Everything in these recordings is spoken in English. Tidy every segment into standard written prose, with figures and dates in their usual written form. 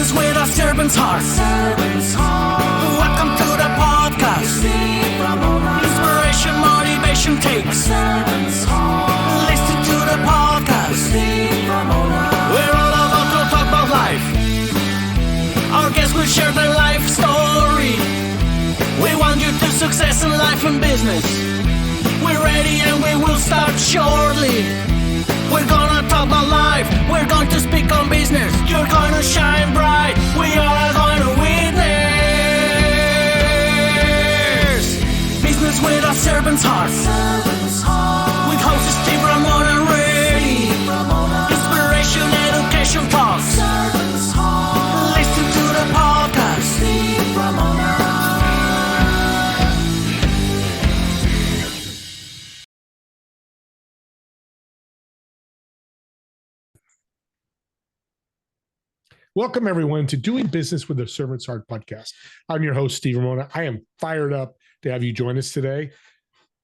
Business with a servant's heart. Welcome to the podcast. Inspiration, motivation takes. Listen to the podcast. We're all about to talk about life. Our guests will share their life story. We want you to success in life and business. We're ready and we will start shortly. We're gonna talk about life. We're going to speak on business. You're gonna shine bright. We are going to witness. Business with a servant's heart. With hosts Steve, Ramona, and Ray. Inspiration, education talks. Listen to the podcast. Steve, Ramona. Welcome, everyone, to Doing Business with a Servant's Heart podcast. I'm your host, Steve Ramona. I am fired up to have you join us today.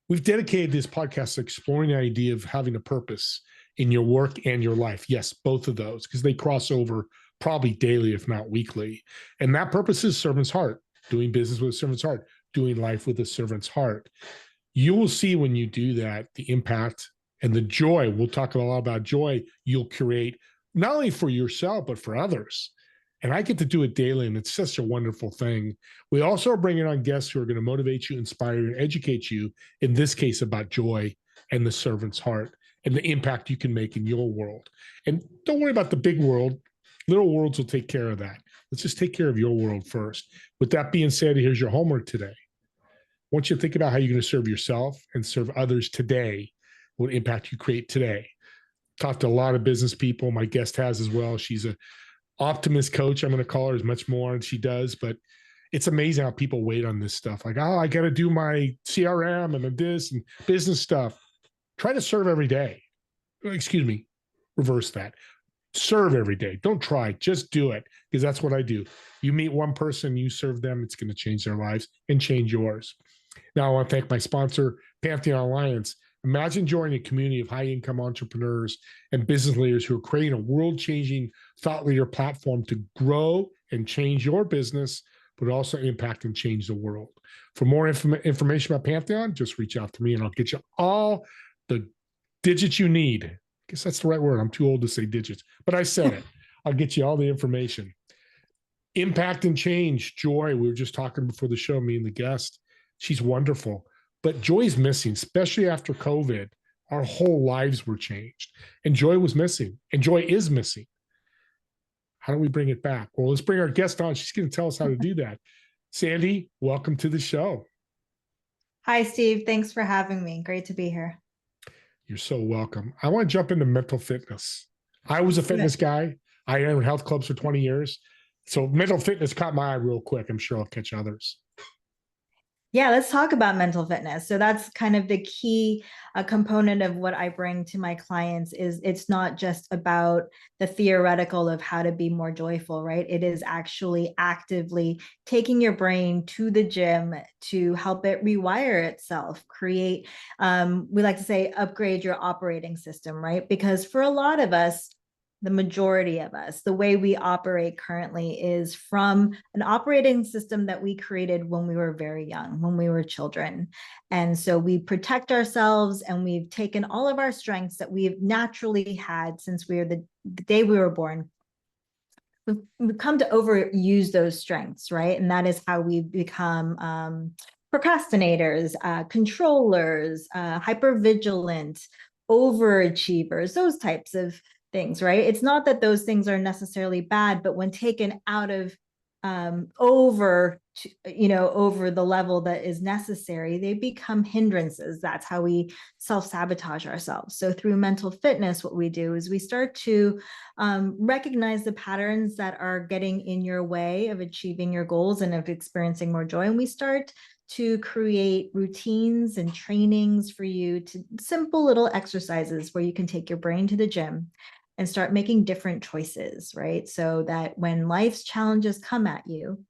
We've dedicated this podcast to exploring the idea of having a purpose in your work and your life. Yes, both of those, because they cross over probably daily, if not weekly. And that purpose is servant's heart, doing business with a servant's heart, doing life with a servant's heart. You will see when you do that, the impact and the joy. We'll talk a lot about joy you'll create, not only for yourself, but for others. And I get to do it daily, and it's such a wonderful thing. We also are bringing on guests who are going to motivate you, inspire you, and educate you, in this case, about joy and the servant's heart and the impact you can make in your world. And don't worry about the big world. Little worlds will take care of that. Let's just take care of your world first. With that being said, here's your homework today. I want you to think about how you're going to serve yourself and serve others today, what impact you create today. Talked to a lot of business people. My guest has as well. She's a Optimist coach. I'm going to call her as much more than she does, but it's amazing how people wait on this stuff. Like, oh, I got to do my CRM and this and business stuff. Try to serve every day. Excuse me, reverse that. Serve every day. Don't try, just do it, because that's what I do. You meet one person, you serve them, it's going to change their lives and change yours. Now, I want to thank my sponsor, Pantheon Alliance. Imagine joining a community of high-income entrepreneurs and business leaders who are creating a world-changing thought leader platform to grow and change your business, but also impact and change the world. For more information about Pantheon, just reach out to me and I'll get you all the digits you need. I guess that's the right word. I'm too old to say digits, but I said it. I'll get you all the information. Impact and change, joy. We were just talking before the show, me and the guest. She's wonderful. But joy is missing, especially after COVID. Our whole lives were changed, and joy was missing, and joy is missing. How do we bring it back? Well, let's bring our guest on. She's going to tell us how to do that. Sandy, welcome to the show. Hi, Steve. Thanks for having me. Great to be here. You're so welcome. I want to jump into mental fitness. I was a fitness guy. I ran health clubs for 20 years. So mental fitness caught my eye real quick. I'm sure I'll catch others. Yeah, let's talk about mental fitness. So that's kind of the key component of what I bring to my clients. Is it's not just about the theoretical of how to be more joyful, right? It is actually actively taking your brain to the gym to help it rewire itself, create, we like to say, upgrade your operating system, right? Because for a lot of us, the majority of us, the way we operate currently is from an operating system that we created when we were very young, when we were children. And so we protect ourselves, and we've taken all of our strengths that we've naturally had since we were the day we were born. We've come to overuse those strengths, right? And that is how we become procrastinators, controllers, hypervigilant, overachievers, those types of things, right? It's not that those things are necessarily bad, but when taken out of over the level that is necessary, they become hindrances. That's how we self-sabotage ourselves. So through mental fitness, what we do is we start to recognize the patterns that are getting in your way of achieving your goals and of experiencing more joy. And we start to create routines and trainings for you, to simple little exercises where you can take your brain to the gym and start making different choices, right? So that when life's challenges come at you,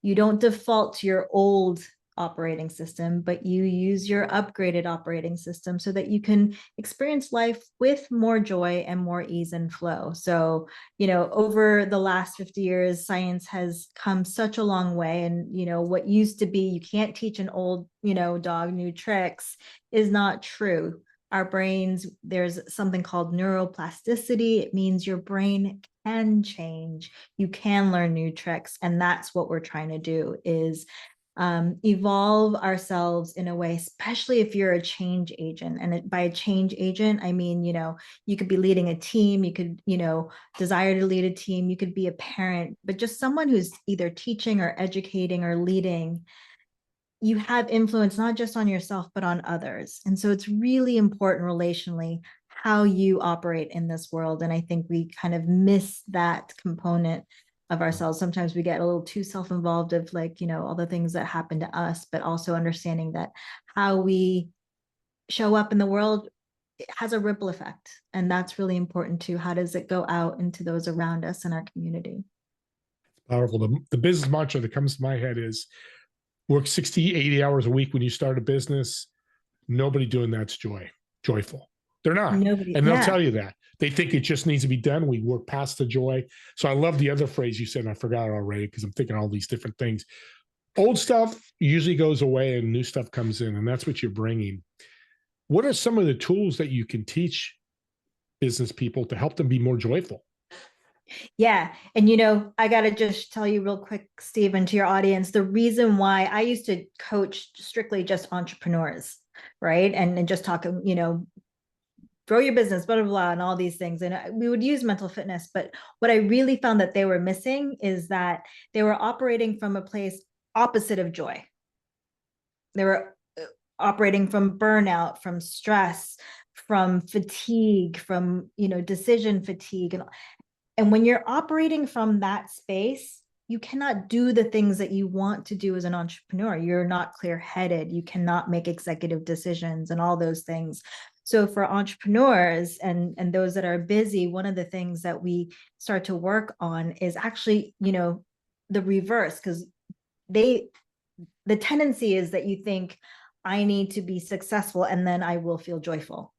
you don't default to your old operating system, but you use your upgraded operating system so that you can experience life with more joy and more ease and flow. So, over the last 50 years, science has come such a long way. And, what used to be, you can't teach an old, dog new tricks, is not true. Our brains, there's something called neuroplasticity. It means your brain can change. You can learn new tricks. And that's what we're trying to do, is evolve ourselves in a way, especially if you're a change agent. And by a change agent, I mean, you could be leading a team, you could, desire to lead a team, you could be a parent, but just someone who's either teaching or educating or leading. You have influence not just on yourself, but on others. And so it's really important relationally how you operate in this world. And I think we kind of miss that component of ourselves. Sometimes we get a little too self-involved of all the things that happen to us, but also understanding that how we show up in the world, it has a ripple effect. And that's really important too. How does it go out into those around us in our community? Powerful. The business mantra that comes to my head is work 60, 80 hours a week when you start a business. Nobody doing that's joyful. They're not. Nobody, and they'll tell you that. They think it just needs to be done. We work past the joy. So I love the other phrase you said, and I forgot it already because I'm thinking all these different things. Old stuff usually goes away and new stuff comes in, and that's what you're bringing. What are some of the tools that you can teach business people to help them be more joyful? Yeah. And, I got to just tell you real quick, Steve, and to your audience, the reason why I used to coach strictly just entrepreneurs, right? And just talk, grow your business, blah, blah, blah, and all these things. And we would use mental fitness. But what I really found that they were missing is that they were operating from a place opposite of joy. They were operating from burnout, from stress, from fatigue, from, decision fatigue. And when you're operating from that space, you cannot do the things that you want to do as an entrepreneur. You're not clear-headed. You cannot make executive decisions and all those things. So for entrepreneurs and those that are busy, one of the things that we start to work on is actually, the reverse, because the tendency is that you think, I need to be successful and then I will feel joyful.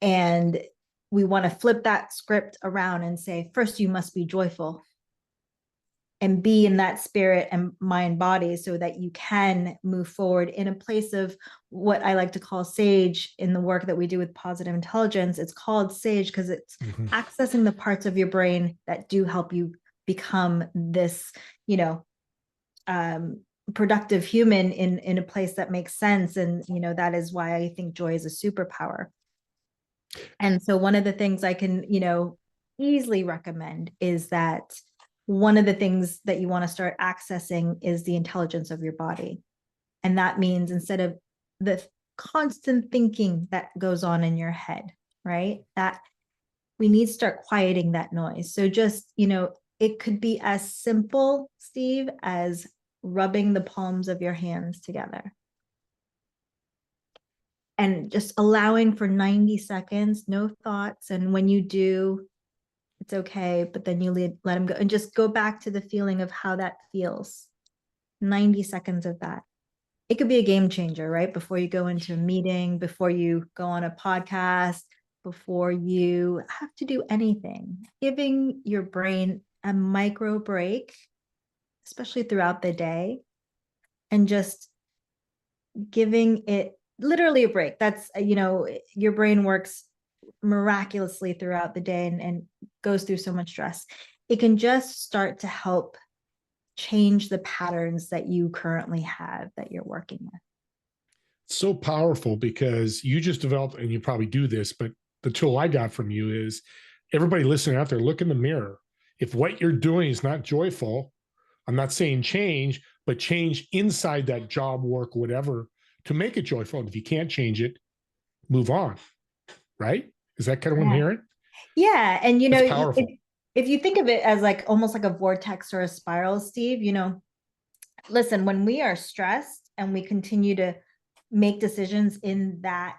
And we want to flip that script around and say, first, you must be joyful and be in that spirit and mind body so that you can move forward in a place of what I like to call sage in the work that we do with positive intelligence. It's called sage because it's accessing the parts of your brain that do help you become this, productive human in a place that makes sense. And, that is why I think joy is a superpower. And so one of the things I can, easily recommend is that one of the things that you want to start accessing is the intelligence of your body. And that means instead of the constant thinking that goes on in your head, right? That we need to start quieting that noise. So just, it could be as simple, Steve, as rubbing the palms of your hands together. And just allowing for 90 seconds, no thoughts. And when you do, it's okay, but then you let them go and just go back to the feeling of how that feels. 90 seconds of that. It could be a game changer, right? Before you go into a meeting, before you go on a podcast, before you have to do anything, giving your brain a micro break, especially throughout the day, and just giving it literally a break. That's, your brain works miraculously throughout the day and goes through so much stress. It can just start to help change the patterns that you currently have that you're working with. So powerful because you just developed, and you probably do this, but the tool I got from you is everybody listening out there, look in the mirror. If what you're doing is not joyful, I'm not saying change, but change inside that job, work, whatever, to make it joyful. And if you can't change it, move on. Right? Is that kind of what I'm hearing? Yeah. And, if you think of it as almost like a vortex or a spiral, Steve, listen, when we are stressed and we continue to make decisions in that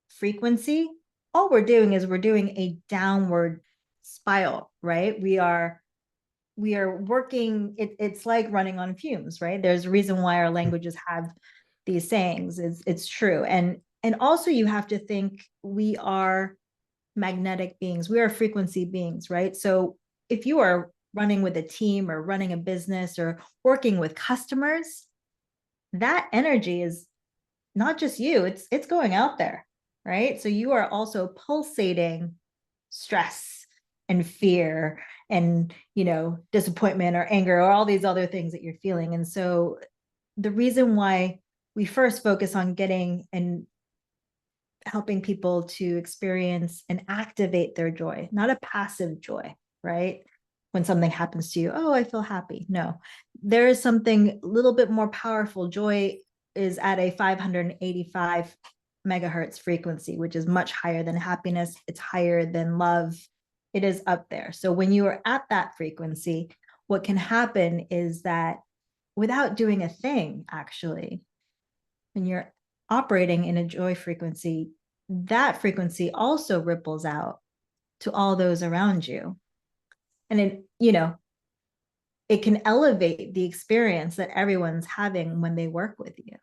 frequency, all we're doing is we're doing a downward spiral, right? We are we are working, it's like running on fumes, right? There's a reason why our languages have these sayings. It's true. And also you have to think we are magnetic beings. We are frequency beings, right? So if you are running with a team or running a business or working with customers, that energy is not just you, it's going out there, right? So you are also pulsating stress and fear and, disappointment or anger or all these other things that you're feeling. And so the reason why we first focus on getting and helping people to experience and activate their joy, not a passive joy, right? When something happens to you, oh, I feel happy. No, there is something a little bit more powerful. Joy is at a 585 megahertz frequency, which is much higher than happiness. It's higher than love. It is up there. So when you are at that frequency, what can happen is that without doing a thing, actually, when you're operating in a joy frequency, that frequency also ripples out to all those around you. And it can elevate the experience that everyone's having when they work with you.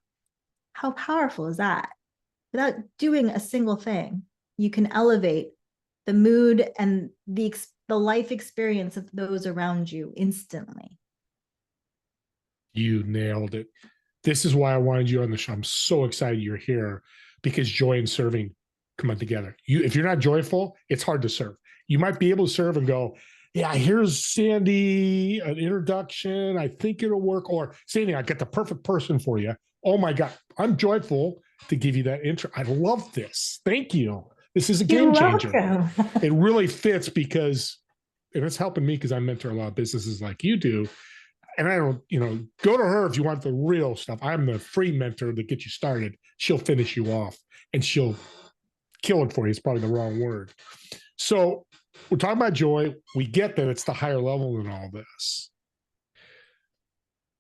How powerful is that? Without doing a single thing, you can elevate the mood and the life experience of those around you instantly. You nailed it. This is why I wanted you on the show. I'm so excited you're here because joy and serving come on together. If you're not joyful, it's hard to serve. You might be able to serve and go, yeah, here's Sandy, an introduction. I think it'll work. Or Sandy, I got the perfect person for you. Oh my God, I'm joyful to give you that intro. I love this. Thank you. This is a game changer. It really fits because, and it's helping me because I mentor a lot of businesses like you do. And I don't, go to her if you want the real stuff. I'm the free mentor that gets you started. She'll finish you off and she'll kill it for you. It's probably the wrong word. So we're talking about joy. We get that it's the higher level than all this.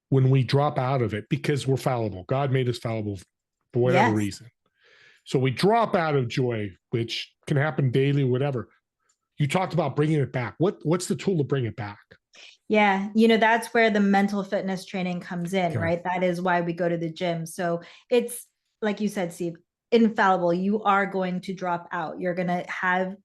When we drop out of it, because we're fallible, God made us fallible for whatever reason. So we drop out of joy, which can happen daily, whatever. You talked about bringing it back. What's the tool to bring it back? Yeah, that's where the mental fitness training comes in, right? That is why we go to the gym. So it's like you said, Steve, infallible. You are going to drop out. You're going to have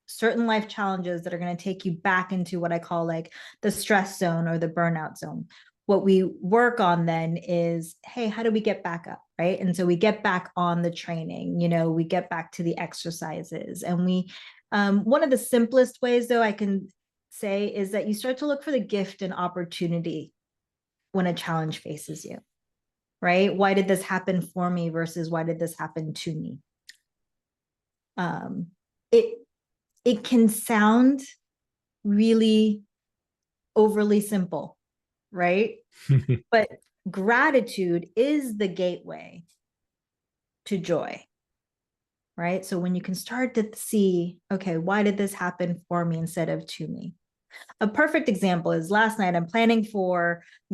certain life challenges that are going to take you back into what I call like the stress zone or the burnout zone. What we work on then is, hey, how do we get back up, right? And so we get back on the training, we get back to the exercises. And one of the simplest ways, though, I can say is that you start to look for the gift and opportunity when a challenge faces you, right? Why did this happen for me versus why did this happen to me? It can sound really overly simple, right? But gratitude is the gateway to joy, right? So when you can start to see, okay, why did this happen for me instead of to me? A perfect example is last night, I'm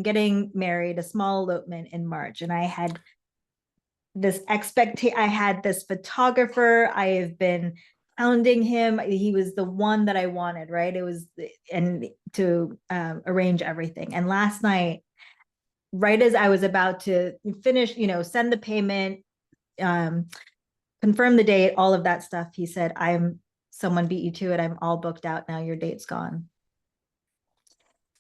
getting married, a small elopement in March. And I had this I had this photographer. I have been hounding him. He was the one that I wanted, right? And to arrange everything. And last night, right as I was about to finish, send the payment, confirm the date, all of that stuff, he said, someone beat you to it. I'm all booked out now. Your date's gone.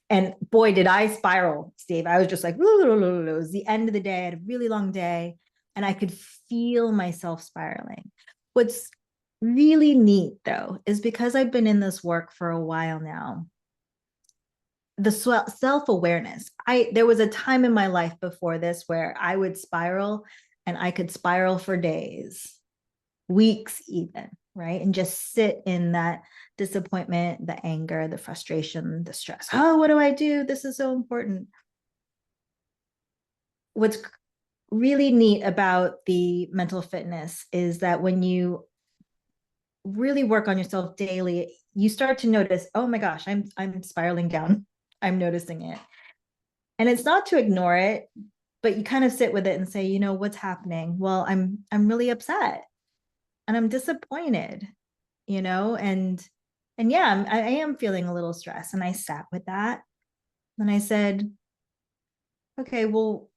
And boy, did I spiral, Steve. I was just like, it was the end of the day. I had a really long day and I could feel myself spiraling. What's really neat, though, is because I've been in this work for a while now, the self-awareness. There was a time in my life before this where I would spiral and I could spiral for days, weeks even, right? And just sit in that disappointment, the anger, the frustration, the stress. Oh, what do I do? This is so important. What's really neat about the mental fitness is that when you really work on yourself daily, you start to notice, oh my gosh, I'm spiraling down. I'm noticing it. And it's not to ignore it, but you kind of sit with it and say, what's happening? Well, I'm really upset and I'm disappointed, and yeah, I am feeling a little stressed. And I sat with that And I said, okay, well,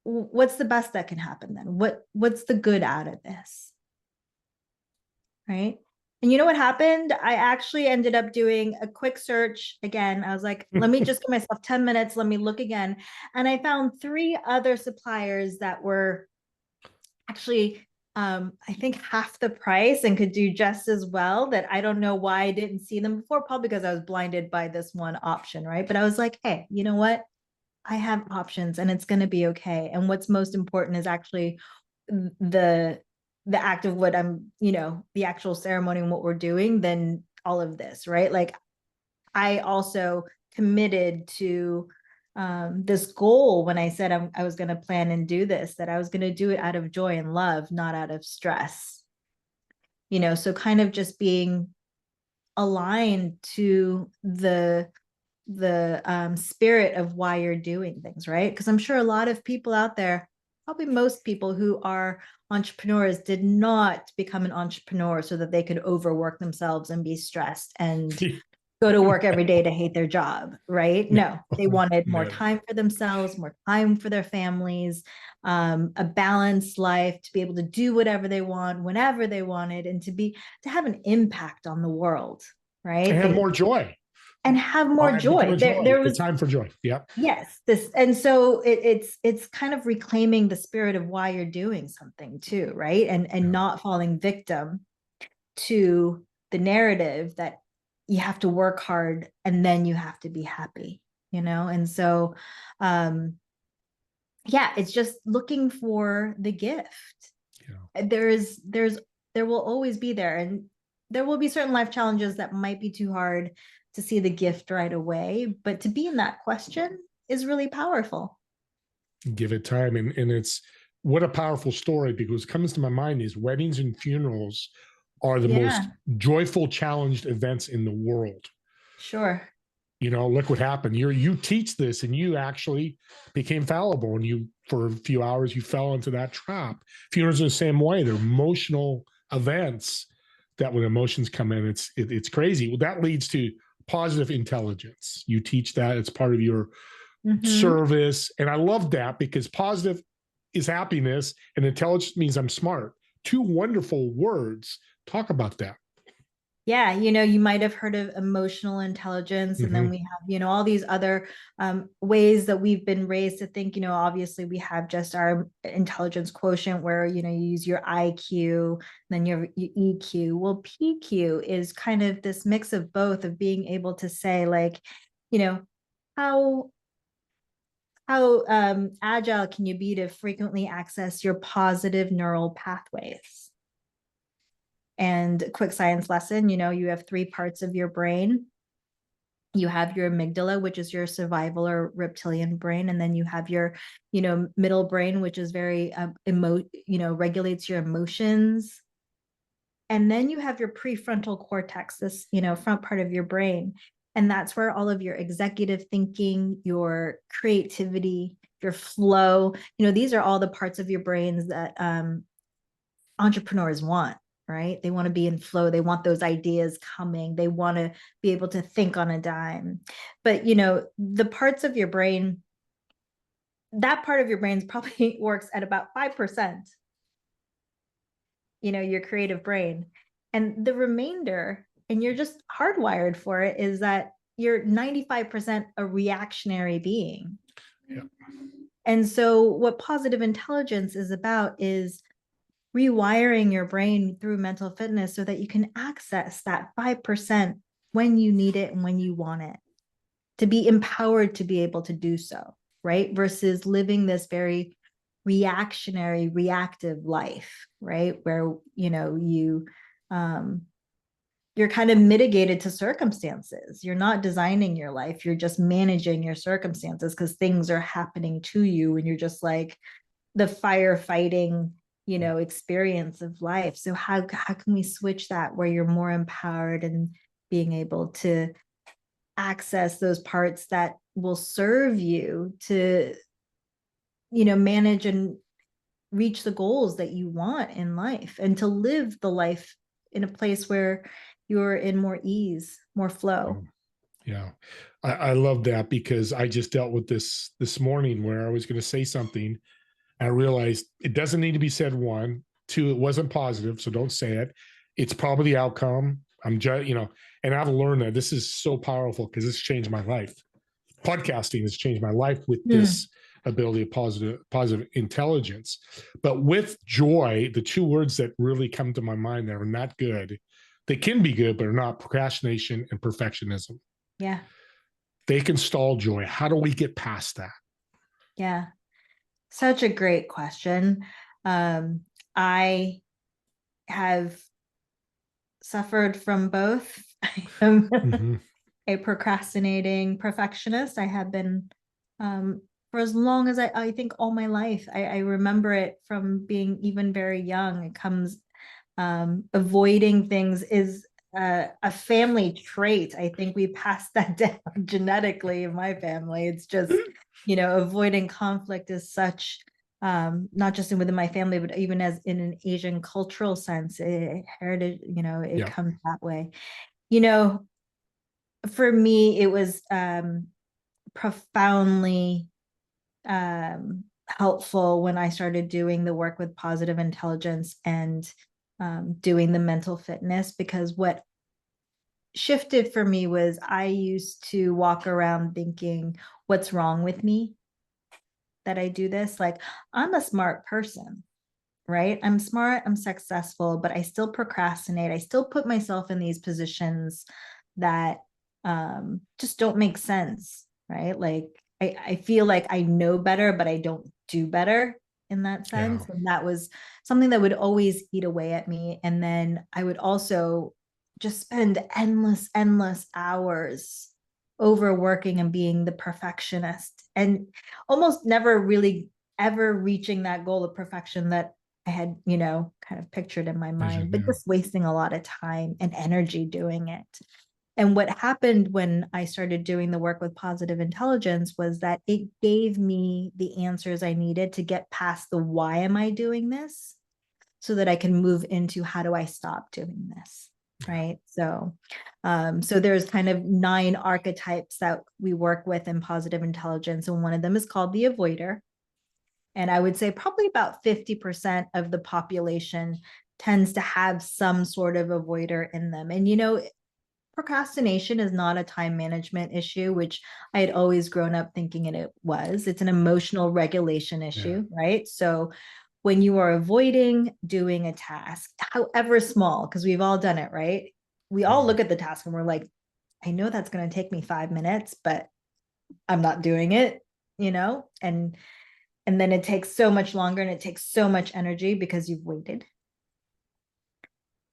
what's the best that can happen then? What's the good out of this? Right. And you know what happened? I actually ended up doing a quick search again. I was like, let me just give myself 10 minutes. Let me look again. And I found 3 other suppliers that were actually, I think half the price and could do just as well, that I don't know why I didn't see them before, probably because I was blinded by this one option. Right. But I was like, hey, you know what? I have options and it's going to be okay. And what's most important is actually the act of what I'm, the actual ceremony and what we're doing than all of this, right? Like I also committed to this goal when I said I was going to plan and do this, that I was going to do it out of joy and love, not out of stress. So kind of just being aligned to the spirit of why you're doing things, right? Because I'm sure a lot of people out there, probably most people who are entrepreneurs, did not become an entrepreneur so that they could overwork themselves and be stressed and go to work every day to hate their job, right? No, they wanted more time for themselves, more time for their families, a balanced life, to be able to do whatever they want, whenever they wanted, and to have an impact on the world, right? And have more joy. And have more joy. There was time for joy. Yeah. Yes. And so it's kind of reclaiming the spirit of why you're doing something too, right? And not falling victim to the narrative that you have to work hard and then you have to be happy, And so it's just looking for the gift. Yeah. There will always be there, and there will be certain life challenges that might be too hard to see the gift right away, but to be in that question is really powerful. Give it time. And it's what a powerful story, because what comes to my mind is weddings and funerals are the most joyful, challenged events in the world. Sure. Look what happened. You teach this, and you actually became fallible, and you, for a few hours, you fell into that trap. Funerals are the same way. They're emotional events that when emotions come in, it's crazy. Well, that leads to positive intelligence. You teach that. It's part of your service. And I love that, because positive is happiness and intelligence means I'm smart. 2 wonderful words. Talk about that. Yeah, you might have heard of emotional intelligence, and then we have, all these other ways that we've been raised to think. Obviously we have just our intelligence quotient where, you use your IQ, then your EQ. Well, PQ is kind of this mix of both, of being able to say, like, how agile can you be to frequently access your positive neural pathways? And quick science lesson, you have 3 parts of your brain. You have your amygdala, which is your survival or reptilian brain. And then you have your, middle brain, which is very, regulates your emotions. And then you have your prefrontal cortex, this, front part of your brain. And that's where all of your executive thinking, your creativity, your flow, these are all the parts of your brains that entrepreneurs want. Right? They want to be in flow. They want those ideas coming. They want to be able to think on a dime. But, the parts of your brain, that part of your brain probably works at about 5%, your creative brain. And the remainder, and you're just hardwired for it, is that you're 95% a reactionary being. Yeah. And so what positive intelligence is about is rewiring your brain through mental fitness so that you can access that 5% when you need it and when you want it, to be empowered to be able to do so, right? Versus living this very reactionary, reactive life, right? Where, you're kind of mitigated to circumstances. You're not designing your life. You're just managing your circumstances because things are happening to you, and you're just like the firefighting experience of life. So how can we switch that where you're more empowered and being able to access those parts that will serve you to manage and reach the goals that you want in life, and to live the life in a place where you're in more ease, more flow. Yeah. I love that, because I just dealt with this morning where I was going to say something. I realized it doesn't need to be said. One, two, it wasn't positive, so don't say it. It's probably the outcome. I'm just, and I've learned that this is so powerful because it's changed my life. Podcasting has changed my life with this ability of positive intelligence. But with joy, the two words that really come to my mind that are not good, they can be good, but are not: procrastination and perfectionism. Yeah. They can stall joy. How do we get past that? Yeah. Such a great question. I have suffered from both. I am Mhm. a procrastinating perfectionist. I have been for as long as I think all my life. I remember it from being even very young. It comes avoiding things is a family trait. I think we passed that down genetically in my family. It's just, avoiding conflict is such, not just within my family, but even as in an Asian cultural sense, heritage, it Yeah. comes that way. For me, it was profoundly helpful when I started doing the work with positive intelligence and doing the mental fitness, because what shifted for me was I used to walk around thinking, what's wrong with me that I do this? Like, I'm a smart person, right? I'm smart, I'm successful, but I still procrastinate. I still put myself in these positions that just don't make sense, right? Like, I feel like I know better, but I don't do better in that sense. Yeah. And that was something that would always eat away at me. And then I would also just spend endless hours overworking and being the perfectionist, and almost never really ever reaching that goal of perfection that I had, kind of pictured in my mind, but Yeah. just wasting a lot of time and energy doing it. And what happened when I started doing the work with positive intelligence was that it gave me the answers I needed to get past the why am I doing this, so that I can move into how do I stop doing this. Right. So there's kind of 9 archetypes that we work with in positive intelligence. And one of them is called the avoider. And I would say probably about 50% of the population tends to have some sort of avoider in them. And, procrastination is not a time management issue, which I had always grown up thinking it was. It's an emotional regulation issue, right? So when you are avoiding doing a task, however small, because we've all done it, right? We all look at the task and we're like, I know that's going to take me 5 minutes, but I'm not doing it, and then it takes so much longer and it takes so much energy because you've waited.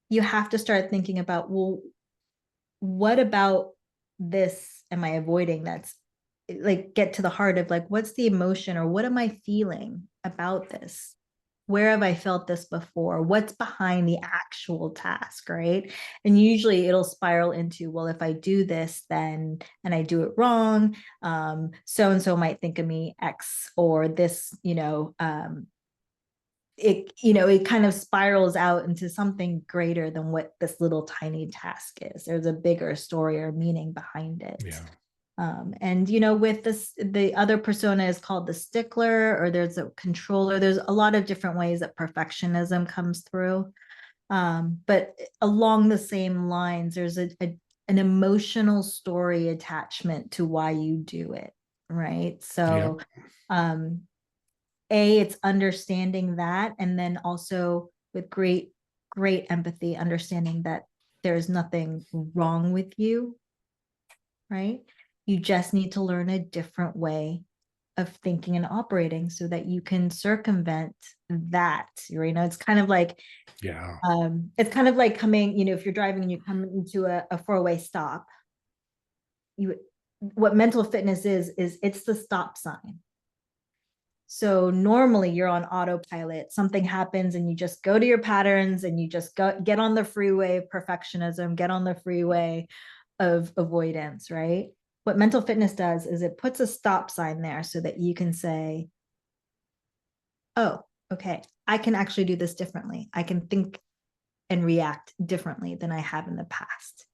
You have to start thinking about, well, what about this am I avoiding? That's like, get to the heart of like, what's the emotion, or what am I feeling about this? Where have I felt this before? What's behind the actual task, right? And usually it'll spiral into, well, if I do this, then, and I do it wrong, so and so might think of me X, or this, it kind of spirals out into something greater than what this little tiny task is. There's a bigger story or meaning behind it. Yeah. And with this, the other persona is called the stickler, or there's a controller. There's a lot of different ways that perfectionism comes through. But along the same lines, there's an emotional story attachment to why you do it, right? So it's understanding that, and then also with great empathy, understanding that there's nothing wrong with you, right? You just need to learn a different way of thinking and operating so that you can circumvent that. It's kind of like coming, if you're driving and you come into a four-way stop, what mental fitness is it's the stop sign. So normally you're on autopilot, something happens and you just go to your patterns and you just get on the freeway of perfectionism, get on the freeway of avoidance, right? What mental fitness does is it puts a stop sign there so that you can say, oh, okay, I can actually do this differently. I can think and react differently than I have in the past.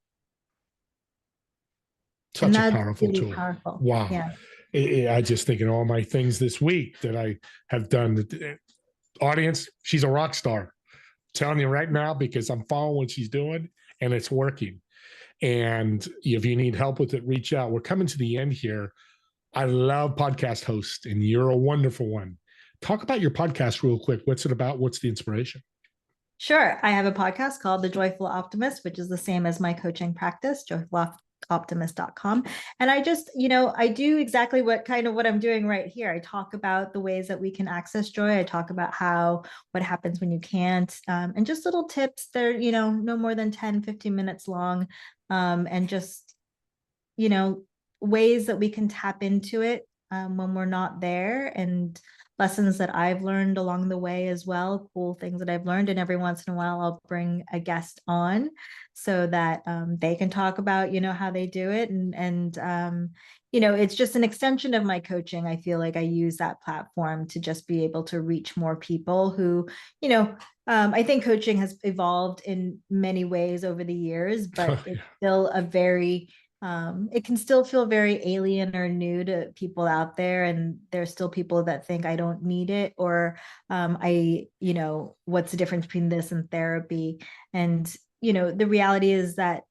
Such And a that's powerful really tool. powerful. Wow. Yeah. I just think in all my things this week that I have done. Audience, she's a rock star. I'm telling you right now, because I'm following what she's doing and it's working. And if you need help with it, reach out. We're coming to the end here. I love podcast hosts, and you're a wonderful one. Talk about your podcast real quick. What's it about? What's the inspiration? Sure. I have a podcast called The Joyful Optimist, which is the same as my coaching practice, joyfuloptimist.com. And I just, I do exactly what I'm doing right here. I talk about the ways that we can access joy. I talk about what happens when you can't, and just little tips. They're, no more than 10, 15 minutes long. And just, ways that we can tap into it when we're not there, and lessons that I've learned along the way as well, cool things that I've learned. And every once in a while, I'll bring a guest on so that they can talk about, how they do it. And it's just an extension of my coaching. I feel like I use that platform to just be able to reach more people who, I think coaching has evolved in many ways over the years, but it's still it can still feel very alien or new to people out there. And there's still people that think I don't need it, or what's the difference between this and therapy? And, the reality is that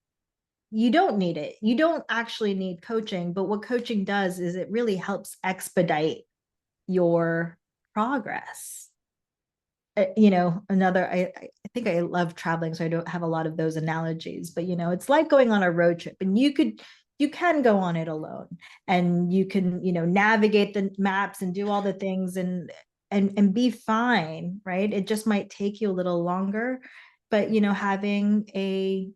you don't need it. You don't actually need coaching, but what coaching does is it really helps expedite your progress. I think I love traveling, so I don't have a lot of those analogies, but it's like going on a road trip, and you can go on it alone, and you can, navigate the maps and do all the things and be fine, right? It just might take you a little longer, but having a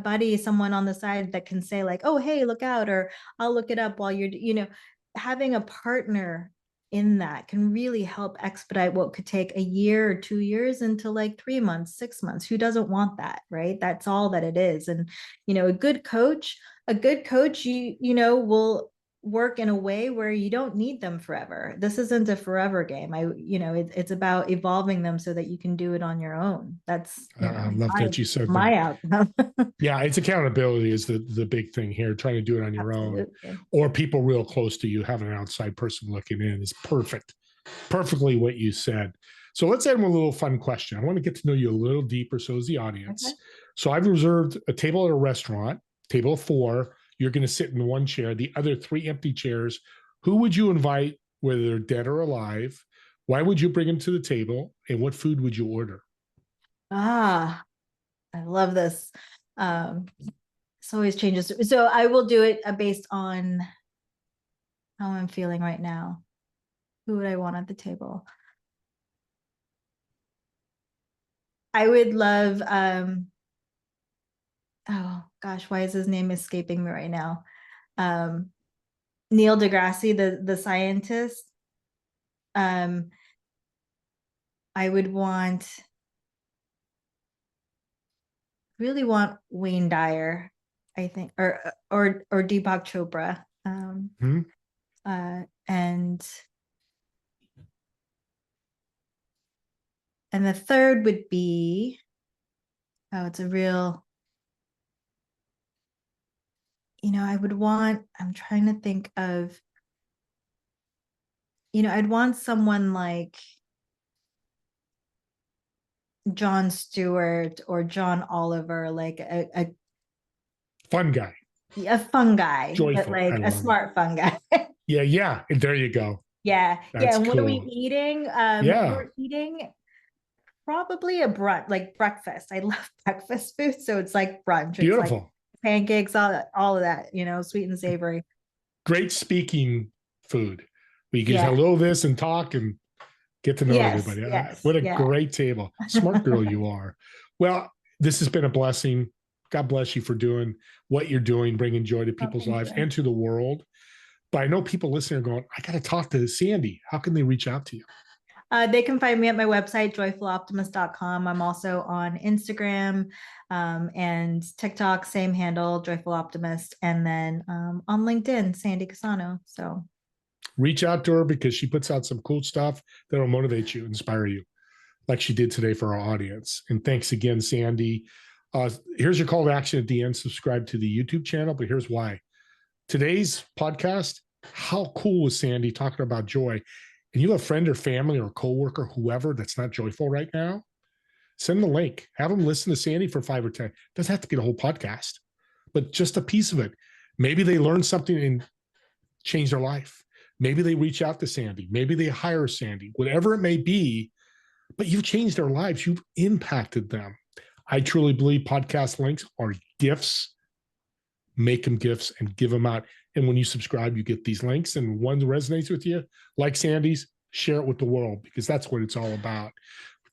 buddy, someone on the side that can say like, oh, hey, look out, or I'll look it up while you're, having a partner in that can really help expedite what could take a year or 2 years into like 3 months, 6 months. Who doesn't want that, right? That's all that it is. And, a good coach, will work in a way where you don't need them forever. This isn't a forever game. It's about evolving them so that you can do it on your own. That's, I love that you said my that. outcome. Yeah, it's accountability is the big thing here. Trying to do it on your own, or people real close to you, having an outside person looking in is perfectly what you said. So let's end with a little fun question. I want to get to know you a little deeper, so is the audience. Okay. So I've reserved a table at a restaurant, table of 4. You're going to sit in one chair, the other 3 empty chairs. Who would you invite, whether they're dead or alive? Why would you bring them to the table? And what food would you order? I love this. This always changes. So I will do it based on how I'm feeling right now. Who would I want at the table? I would love, oh gosh, why is his name escaping me right now? Neil deGrasse, the scientist. I would really want Wayne Dyer, I think, or Deepak Chopra. And the third would be, it's a real, I'm trying to think of, I'd want someone like Jon Stewart or John Oliver, like a fun guy. A fun guy, joyful, but like a smart fun guy. Yeah. And there you go. Yeah. That's yeah. And cool. What are we eating? We're eating probably a brunch, like breakfast. I love breakfast food. So it's like brunch. Beautiful. It's like pancakes, all of that, sweet and savory. Great speaking food. We can hello this and talk and get to know everybody. What a great table. Smart girl you are. Well, this has been a blessing. God bless you for doing what you're doing, bringing joy to people's lives and to the world. But I know people listening are going, I got to talk to Sandy. How can they reach out to you? They can find me at my website, joyfuloptimist.com. I'm also on Instagram and TikTok, same handle, Joyful Optimist. And then on LinkedIn, Sandy Kusano. So reach out to her because she puts out some cool stuff that'll motivate you, inspire you, like she did today for our audience. And thanks again, Sandy. Here's your call to action at the end. Subscribe to the YouTube channel, but here's why. Today's podcast, how cool was Sandy talking about joy? And you have a friend or family or coworker, whoever that's not joyful right now, send them a link. Have them listen to Sandy for 5 or 10. Doesn't have to get a whole podcast, but just a piece of it. Maybe they learn something and change their life. Maybe they reach out to Sandy. Maybe they hire Sandy, whatever it may be, but you've changed their lives. You've impacted them. I truly believe podcast links are gifts. Make them gifts and give them out. And when you subscribe, you get these links, and one resonates with you, like Sandy's, share it with the world, because that's what it's all about.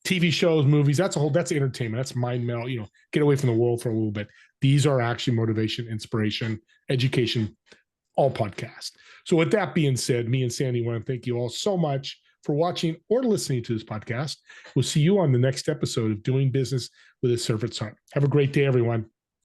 TV shows, movies, that's entertainment. That's mind melt, get away from the world for a little bit. These are actually motivation, inspiration, education, all podcasts. So with that being said, me and Sandy want to thank you all so much for watching or listening to this podcast. We'll see you on the next episode of Doing Business with a Servant's Heart. Have a great day, everyone.